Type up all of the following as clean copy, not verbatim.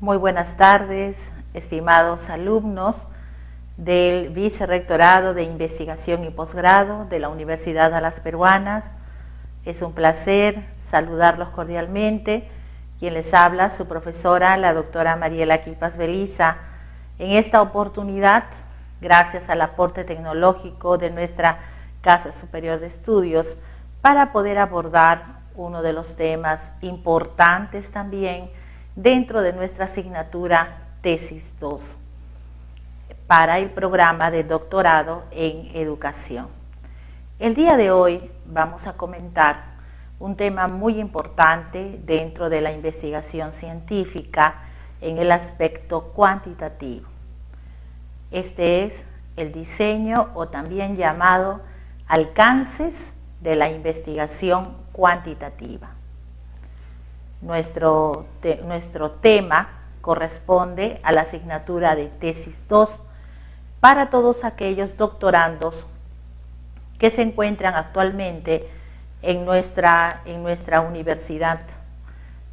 Muy buenas tardes, estimados alumnos del Vicerrectorado de Investigación y Posgrado de la Universidad de las Peruanas. Es un placer saludarlos cordialmente. Quien les habla, su profesora, la doctora Mariela Quipas Beliza. En esta oportunidad, gracias al aporte tecnológico de nuestra Casa Superior de Estudios, para poder abordar uno de los temas importantes también dentro de nuestra asignatura Tesis 2 para el programa de doctorado en educación. El día de hoy vamos a comentar un tema muy importante dentro de la investigación científica en el aspecto cuantitativo. Este es el diseño o también llamado alcances de la investigación cuantitativa. Nuestro tema corresponde a la asignatura de Tesis 2 para todos aquellos doctorandos que se encuentran actualmente en nuestra universidad,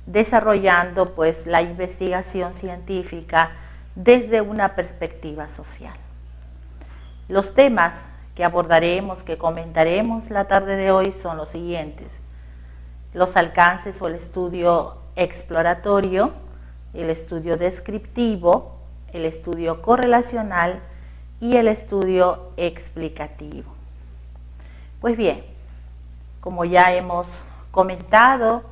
desarrollando pues la investigación científica desde una perspectiva social. Los temas que abordaremos, que comentaremos la tarde de hoy son los siguientes: los alcances o el estudio exploratorio, el estudio descriptivo, el estudio correlacional y el estudio explicativo. Pues bien, como ya hemos comentado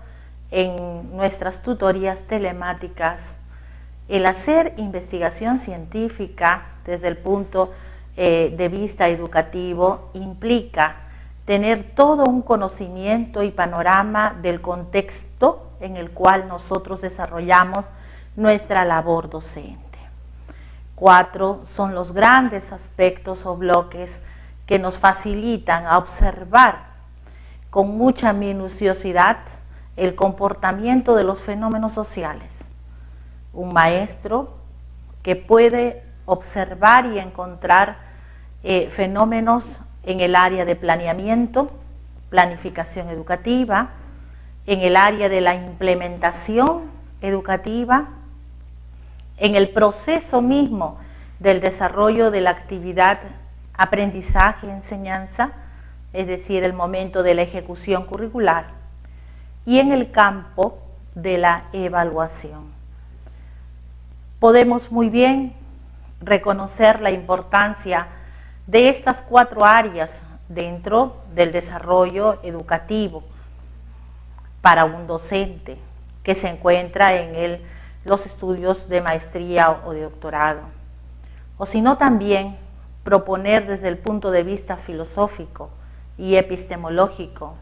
en nuestras tutorías telemáticas, el hacer investigación científica desde el punto de vista educativo implica tener todo un conocimiento y panorama del contexto en el cual nosotros desarrollamos nuestra labor docente. 4 son los grandes aspectos o bloques que nos facilitan a observar con mucha minuciosidad el comportamiento de los fenómenos sociales. Un maestro que puede observar y encontrar fenómenos en el área de planeamiento, planificación educativa, en el área de la implementación educativa, en el proceso mismo del desarrollo de la actividad aprendizaje-enseñanza, es decir, el momento de la ejecución curricular, y en el campo de la evaluación. Podemos muy bien reconocer la importancia de estas 4 áreas dentro del desarrollo educativo para un docente que se encuentra en los estudios de maestría o de doctorado, o sino también proponer desde el punto de vista filosófico y epistemológico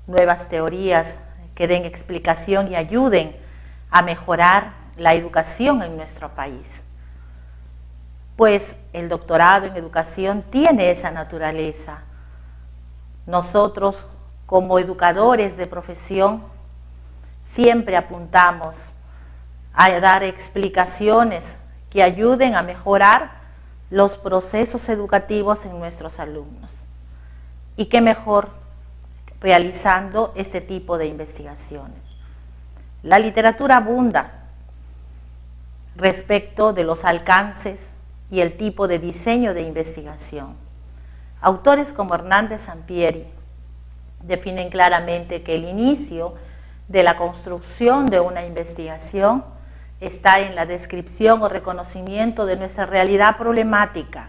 nuevas teorías que den explicación y ayuden a mejorar la educación en nuestro país. Pues el doctorado en educación tiene esa naturaleza. Nosotros, como educadores de profesión, siempre apuntamos a dar explicaciones que ayuden a mejorar los procesos educativos en nuestros alumnos. Y qué mejor realizando este tipo de investigaciones. La literatura abunda respecto de los alcances y el tipo de diseño de investigación. Autores como Hernández Sampieri definen claramente que el inicio de la construcción de una investigación está en la descripción o reconocimiento de nuestra realidad problemática,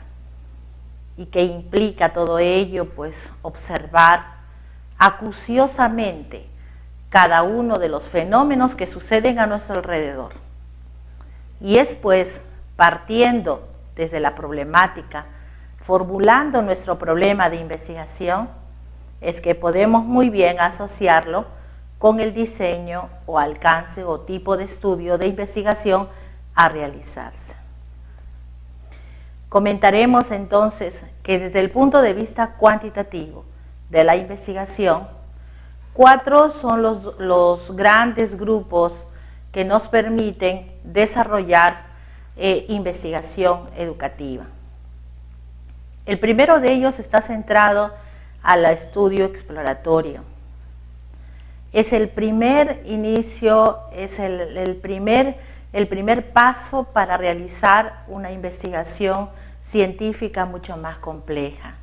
y que implica todo ello, pues, observar acuciosamente cada uno de los fenómenos que suceden a nuestro alrededor. Y es pues partiendo desde la problemática, formulando nuestro problema de investigación, es que podemos muy bien asociarlo con el diseño o alcance o tipo de estudio de investigación a realizarse. Comentaremos entonces que desde el punto de vista cuantitativo de la investigación, 4 son los grandes grupos que nos permiten desarrollar investigación educativa. El primero de ellos está centrado al estudio exploratorio. Es el primer inicio, es el primer el primer paso para realizar una investigación científica mucho más compleja.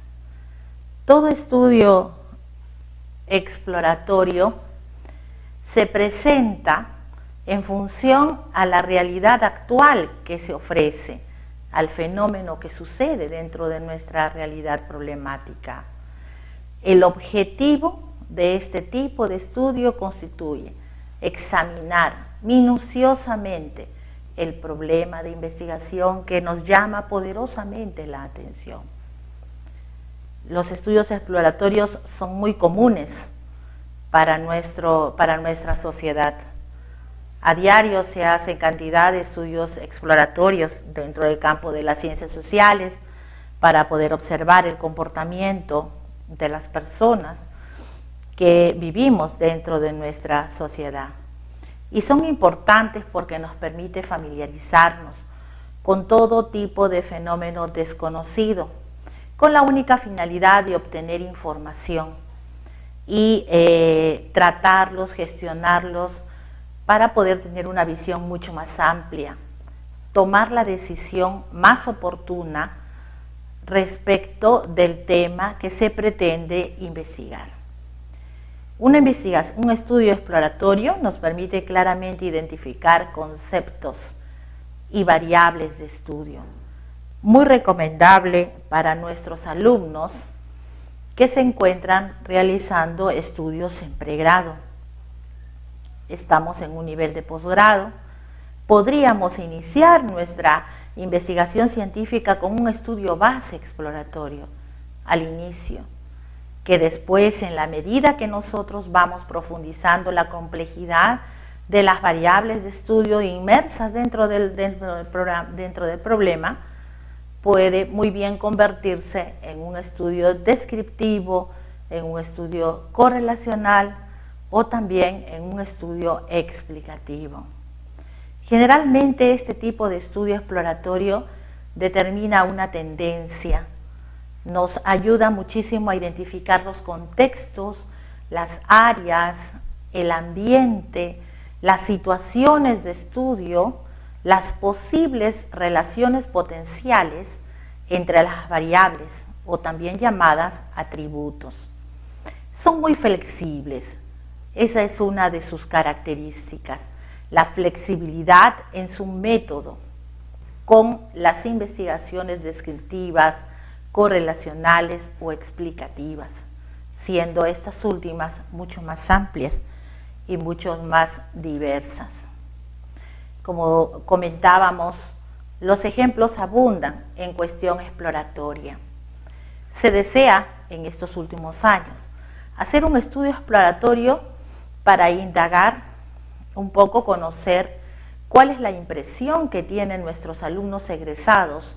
Todo estudio exploratorio se presenta en función a la realidad actual que se ofrece, al fenómeno que sucede dentro de nuestra realidad problemática. El objetivo de este tipo de estudio constituye examinar minuciosamente el problema de investigación que nos llama poderosamente la atención. Los estudios exploratorios son muy comunes para nuestra sociedad. A diario se hace cantidad de estudios exploratorios dentro del campo de las ciencias sociales para poder observar el comportamiento de las personas que vivimos dentro de nuestra sociedad. Y son importantes porque nos permite familiarizarnos con todo tipo de fenómeno desconocido, con la única finalidad de obtener información y tratarlos, gestionarlos, para poder tener una visión mucho más amplia, tomar la decisión más oportuna respecto del tema que se pretende investigar. Un estudio exploratorio nos permite claramente identificar conceptos y variables de estudio. Muy recomendable para nuestros alumnos que se encuentran realizando estudios en pregrado. Estamos en un nivel de posgrado, podríamos iniciar nuestra investigación científica con un estudio base exploratorio al inicio, que después, en la medida que nosotros vamos profundizando la complejidad de las variables de estudio inmersas dentro del problema, puede muy bien convertirse en un estudio descriptivo, en un estudio correlacional, o también en un estudio explicativo. Generalmente este tipo de estudio exploratorio determina una tendencia, nos ayuda muchísimo a identificar los contextos, las áreas, el ambiente, las situaciones de estudio, las posibles relaciones potenciales entre las variables o también llamadas atributos. Son muy flexibles. Esa es una de sus características, la flexibilidad en su método con las investigaciones descriptivas, correlacionales o explicativas, siendo estas últimas mucho más amplias y mucho más diversas. Como comentábamos, los ejemplos abundan en cuestión exploratoria. Se desea en estos últimos años hacer un estudio exploratorio para indagar un poco, conocer cuál es la impresión que tienen nuestros alumnos egresados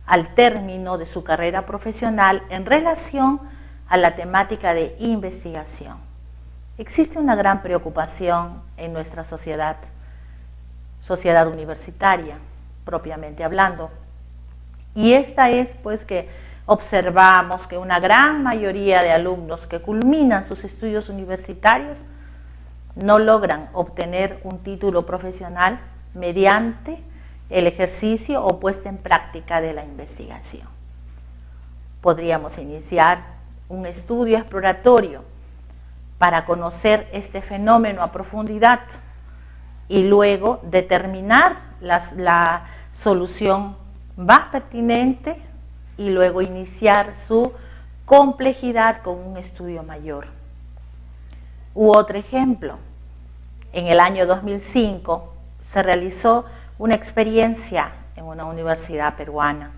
al término de su carrera profesional en relación a la temática de investigación. Existe una gran preocupación en nuestra sociedad universitaria, propiamente hablando, y esta es pues que observamos que una gran mayoría de alumnos que culminan sus estudios universitarios no logran obtener un título profesional mediante el ejercicio o puesta en práctica de la investigación. Podríamos iniciar un estudio exploratorio para conocer este fenómeno a profundidad y luego determinar la solución más pertinente y luego iniciar su complejidad con un estudio mayor. U otro ejemplo, en el año 2005 se realizó una experiencia en una universidad peruana.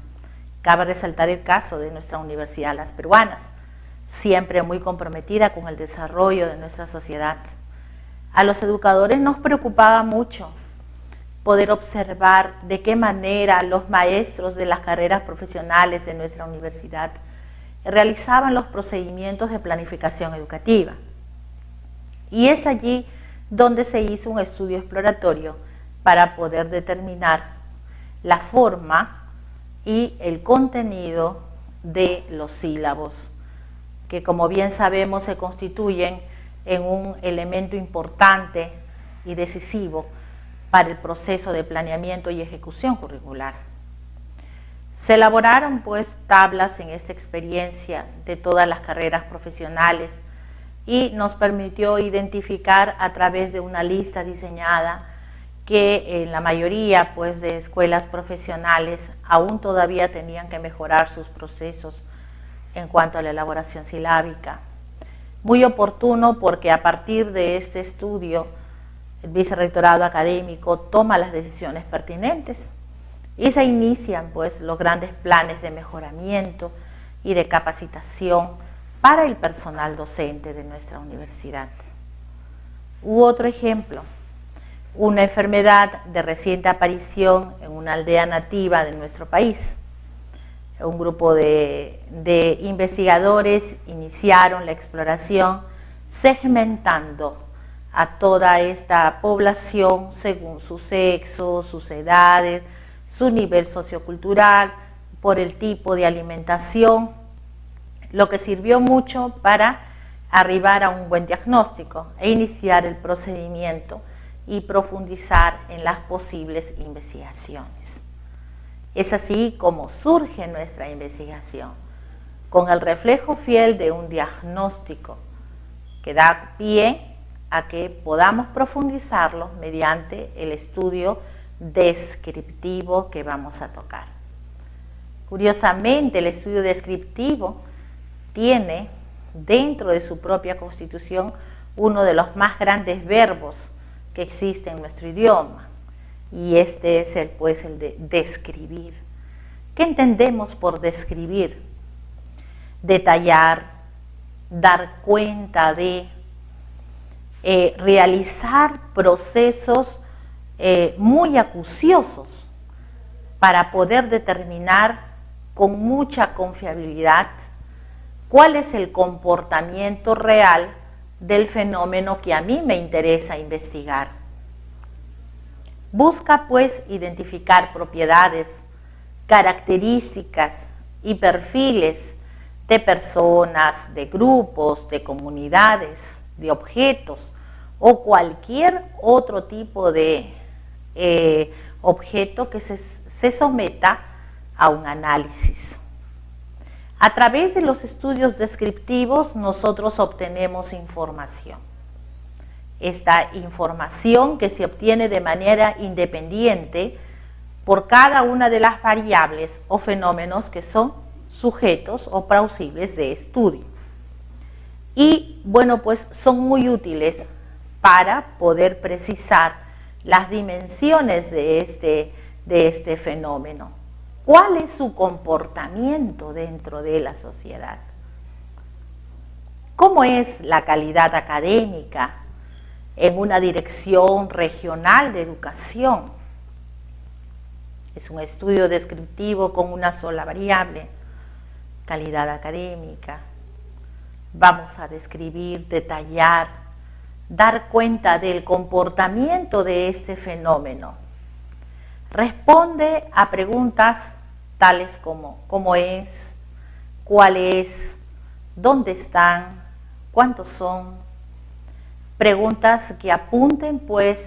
Cabe resaltar el caso de nuestra Universidad Las Peruanas, siempre muy comprometida con el desarrollo de nuestra sociedad. A los educadores nos preocupaba mucho poder observar de qué manera los maestros de las carreras profesionales de nuestra universidad realizaban los procedimientos de planificación educativa. Y es allí donde se hizo un estudio exploratorio para poder determinar la forma y el contenido de los sílabos, que como bien sabemos se constituyen en un elemento importante y decisivo para el proceso de planeamiento y ejecución curricular. Se elaboraron pues tablas en esta experiencia de todas las carreras profesionales y nos permitió identificar a través de una lista diseñada que en la mayoría pues de escuelas profesionales aún todavía tenían que mejorar sus procesos en cuanto a la elaboración silábica. Muy oportuno porque a partir de este estudio el vicerrectorado académico toma las decisiones pertinentes y se inician pues los grandes planes de mejoramiento y de capacitación para el personal docente de nuestra universidad. Otro ejemplo, una enfermedad de reciente aparición en una aldea nativa de nuestro país. Un grupo de investigadores iniciaron la exploración segmentando a toda esta población según su sexo, sus edades, su nivel sociocultural, por el tipo de alimentación, lo que sirvió mucho para arribar a un buen diagnóstico e iniciar el procedimiento y profundizar en las posibles investigaciones. Es así como surge nuestra investigación, con el reflejo fiel de un diagnóstico que da pie a que podamos profundizarlo mediante el estudio descriptivo que vamos a tocar. Curiosamente, el estudio descriptivo tiene dentro de su propia constitución uno de los más grandes verbos que existe en nuestro idioma, y este es el de describir. ¿Qué entendemos por describir? Detallar, dar cuenta de, realizar procesos muy acuciosos para poder determinar con mucha confiabilidad cuál es el comportamiento real del fenómeno que a mí me interesa investigar. Busca pues identificar propiedades, características y perfiles de personas, de grupos, de comunidades, de objetos o cualquier otro tipo de objeto que se someta a un análisis. A través de los estudios descriptivos nosotros obtenemos información. Esta información que se obtiene de manera independiente por cada una de las variables o fenómenos que son sujetos o plausibles de estudio. Y bueno, pues son muy útiles para poder precisar las dimensiones de este fenómeno. ¿Cuál es su comportamiento dentro de la sociedad? ¿Cómo es la calidad académica en una dirección regional de educación? Es un estudio descriptivo con una sola variable, calidad académica. Vamos a describir, detallar, dar cuenta del comportamiento de este fenómeno. Responde a preguntas tales como ¿cómo es?, ¿cuál es?, ¿dónde están?, ¿cuántos son? Preguntas que apunten pues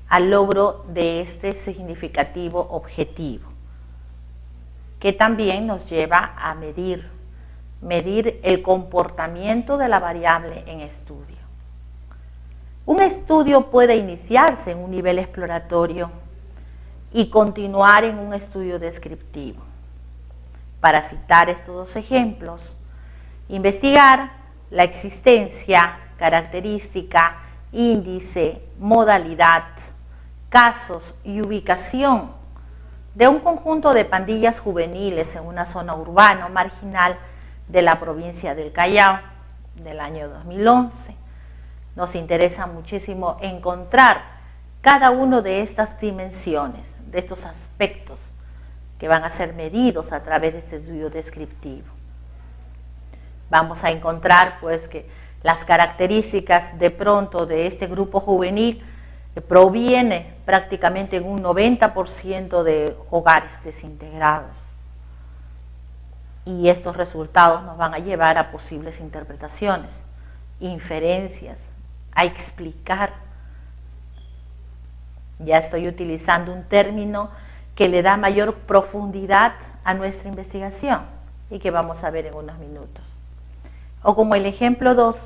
al logro de este significativo objetivo, que también nos lleva a medir el comportamiento de la variable en estudio. Un estudio puede iniciarse en un nivel exploratorio y continuar en un estudio descriptivo. Para citar estos dos ejemplos, investigar la existencia, característica, índice, modalidad, casos y ubicación de un conjunto de pandillas juveniles en una zona urbana o marginal de la provincia del Callao del año 2011. Nos interesa muchísimo encontrar cada uno de estas dimensiones, de estos aspectos que van a ser medidos a través de este estudio descriptivo. Vamos a encontrar pues que las características de pronto de este grupo juvenil proviene prácticamente en un 90% de hogares desintegrados. Y estos resultados nos van a llevar a posibles interpretaciones, inferencias, a explicar Ya estoy utilizando un término que le da mayor profundidad a nuestra investigación y que vamos a ver en unos minutos. O como el ejemplo 2,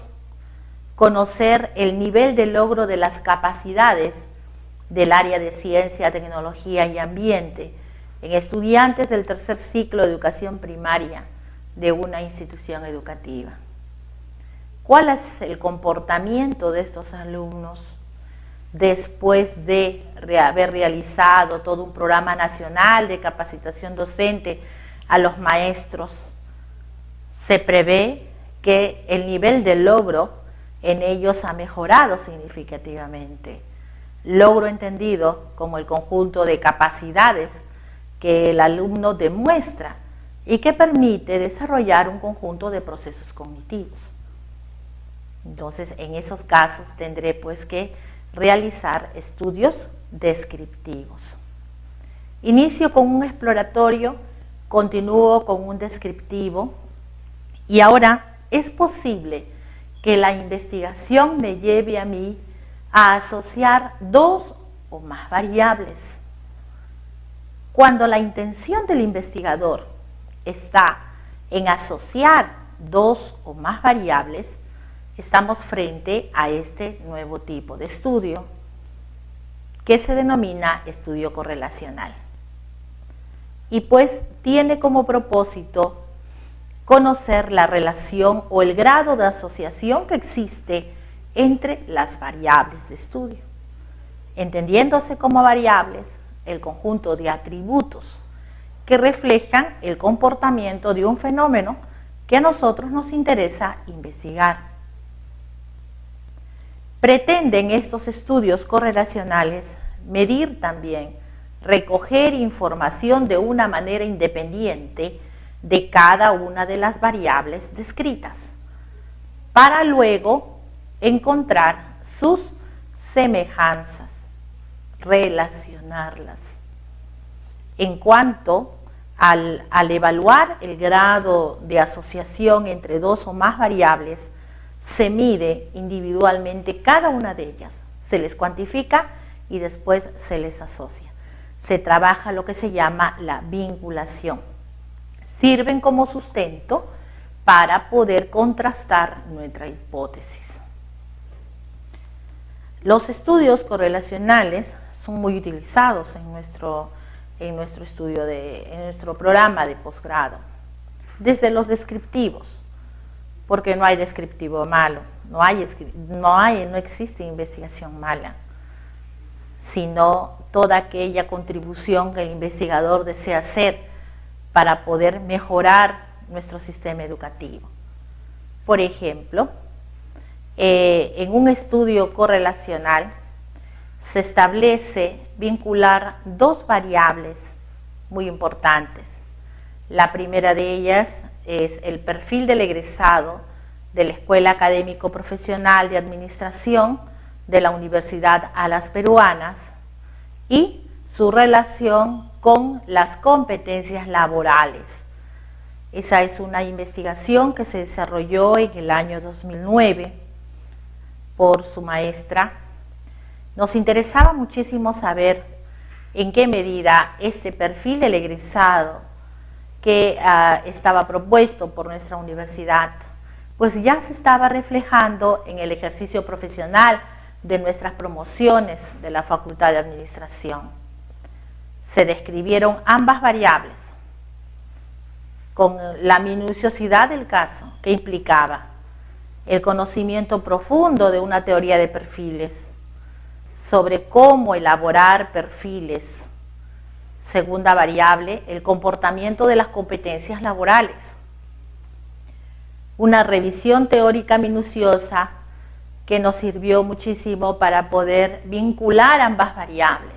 conocer el nivel de logro de las capacidades del área de ciencia, tecnología y ambiente en estudiantes del tercer ciclo de educación primaria de una institución educativa. ¿Cuál es el comportamiento de estos alumnos después de haber realizado todo un programa nacional de capacitación docente a los maestros? Se prevé que el nivel de logro en ellos ha mejorado significativamente. Logro entendido como el conjunto de capacidades que el alumno demuestra y que permite desarrollar un conjunto de procesos cognitivos. Entonces, en esos casos tendré pues que realizar estudios descriptivos. Inicio con un exploratorio, continúo con un descriptivo y ahora es posible que la investigación me lleve a mí a asociar dos o más variables. Cuando la intención del investigador está en asociar dos o más variables, estamos frente a este nuevo tipo de estudio que se denomina estudio correlacional. Y pues tiene como propósito conocer la relación o el grado de asociación que existe entre las variables de estudio, entendiéndose como variables el conjunto de atributos que reflejan el comportamiento de un fenómeno que a nosotros nos interesa investigar. Pretenden estos estudios correlacionales medir también, recoger información de una manera independiente de cada una de las variables descritas, para luego encontrar sus semejanzas, relacionarlas. En cuanto al evaluar el grado de asociación entre dos o más variables, se mide individualmente cada una de ellas, se les cuantifica y después se les asocia. Se trabaja lo que se llama la vinculación. Sirven como sustento para poder contrastar nuestra hipótesis. Los estudios correlacionales son muy utilizados en nuestro estudio, en nuestro programa de posgrado, desde los descriptivos, porque no hay descriptivo malo, no existe investigación mala, sino toda aquella contribución que el investigador desea hacer para poder mejorar nuestro sistema educativo. Por ejemplo, en un estudio correlacional se establece vincular dos variables muy importantes. La primera de ellas es el perfil del egresado de la Escuela Académico Profesional de Administración de la Universidad Alas Peruanas y su relación con las competencias laborales. Esa es una investigación que se desarrolló en el año 2009 por su maestra. Nos interesaba muchísimo saber en qué medida este perfil del egresado que estaba propuesto por nuestra universidad, pues ya se estaba reflejando en el ejercicio profesional de nuestras promociones de la Facultad de Administración. Se describieron ambas variables con la minuciosidad del caso que implicaba el conocimiento profundo de una teoría de perfiles, sobre cómo elaborar perfiles. Segunda variable, el comportamiento de las competencias laborales. Una revisión teórica minuciosa que nos sirvió muchísimo para poder vincular ambas variables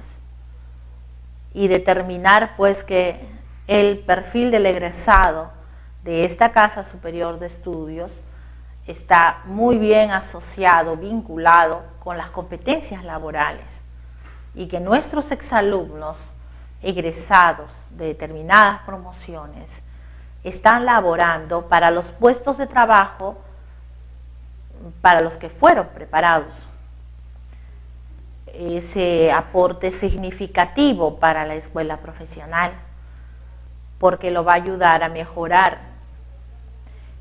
y determinar pues que el perfil del egresado de esta Casa Superior de Estudios está muy bien asociado, vinculado con las competencias laborales y que nuestros exalumnos egresados de determinadas promociones están laborando para los puestos de trabajo para los que fueron preparados. ese aporte significativo para la escuela profesional, porque lo va a ayudar a mejorar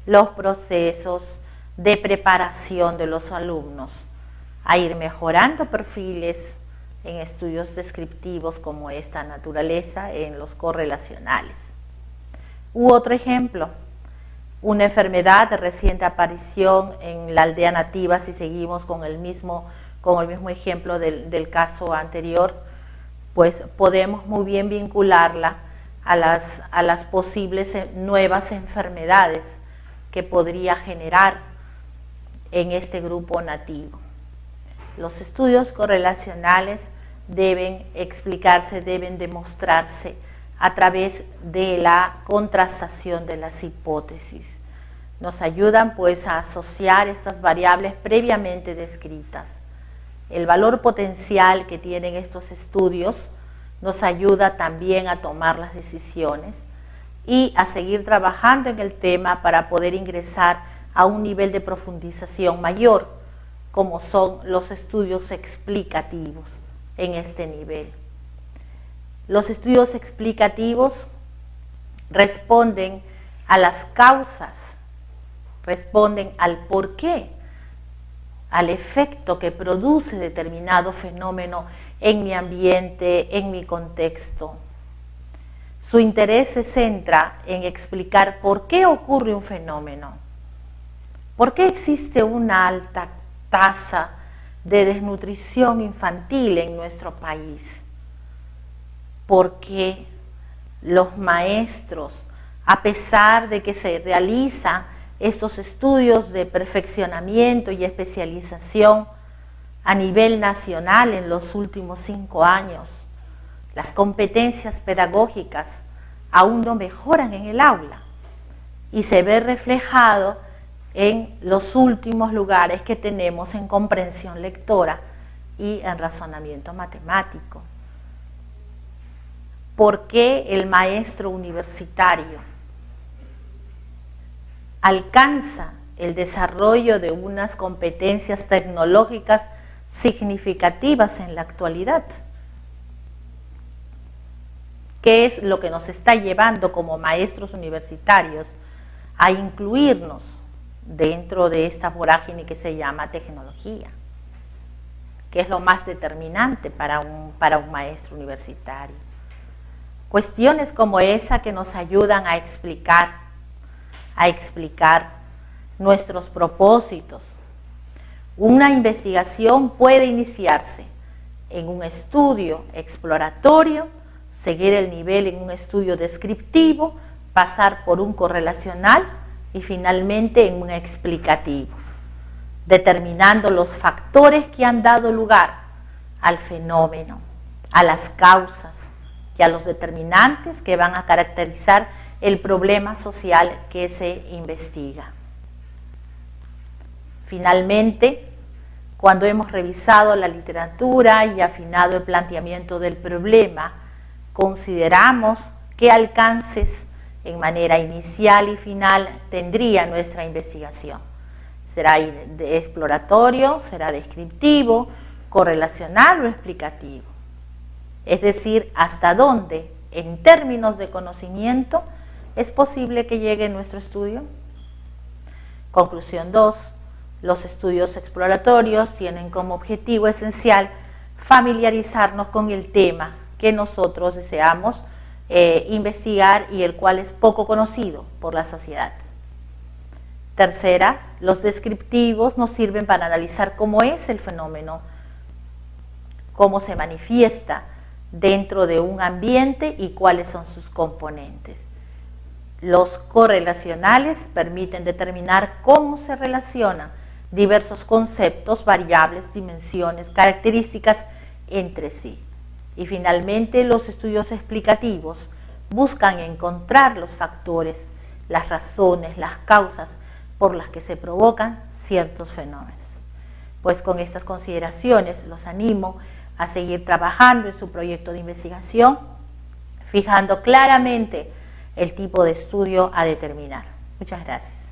los procesos de preparación de los alumnos, a ir mejorando perfiles en estudios descriptivos como esta naturaleza en los correlacionales. U otro ejemplo, una enfermedad de reciente aparición en la aldea nativa, si seguimos con el mismo ejemplo del caso anterior, pues podemos muy bien vincularla a las posibles nuevas enfermedades que podría generar en este grupo nativo. Los estudios correlacionales deben explicarse, deben demostrarse a través de la contrastación de las hipótesis. Nos ayudan pues a asociar estas variables previamente descritas. El valor potencial que tienen estos estudios nos ayuda también a tomar las decisiones y a seguir trabajando en el tema para poder ingresar a un nivel de profundización mayor, como son los estudios explicativos en este nivel. Los estudios explicativos responden a las causas, responden al porqué, al efecto que produce determinado fenómeno en mi ambiente, en mi contexto. Su interés se centra en explicar por qué ocurre un fenómeno, por qué existe una alta tasa de desnutrición infantil en nuestro país, por qué los maestros, a pesar de que se realizan estos estudios de perfeccionamiento y especialización a nivel nacional en los últimos 5 años, las competencias pedagógicas aún no mejoran en el aula y se ve reflejado en los últimos lugares que tenemos en comprensión lectora y en razonamiento matemático. ¿Por qué el maestro universitario alcanza el desarrollo de unas competencias tecnológicas significativas en la actualidad? ¿Qué es lo que nos está llevando como maestros universitarios a incluirnos dentro de esta vorágine que se llama tecnología? ¿Qué es lo más determinante para un maestro universitario? Cuestiones como esa que nos ayudan a explicar nuestros propósitos. Una investigación puede iniciarse en un estudio exploratorio, seguir el nivel en un estudio descriptivo, pasar por un correlacional y finalmente en un explicativo, determinando los factores que han dado lugar al fenómeno, a las causas y a los determinantes que van a caracterizar el problema social que se investiga. Finalmente, cuando hemos revisado la literatura y afinado el planteamiento del problema, consideramos qué alcances en manera inicial y final tendría nuestra investigación. ¿Será exploratorio, será descriptivo, correlacional o explicativo? Es decir, hasta dónde, en términos de conocimiento, es posible que llegue nuestro estudio. Conclusión 2. Los estudios exploratorios tienen como objetivo esencial familiarizarnos con el tema que nosotros deseamos investigar y el cual es poco conocido por la sociedad. Tercera, los descriptivos nos sirven para analizar cómo es el fenómeno, cómo se manifiesta dentro de un ambiente y cuáles son sus componentes. Los correlacionales permiten determinar cómo se relacionan diversos conceptos, variables, dimensiones, características entre sí. Y finalmente, los estudios explicativos buscan encontrar los factores, las razones, las causas por las que se provocan ciertos fenómenos. Pues con estas consideraciones los animo a seguir trabajando en su proyecto de investigación, fijando claramente el tipo de estudio a determinar. Muchas gracias.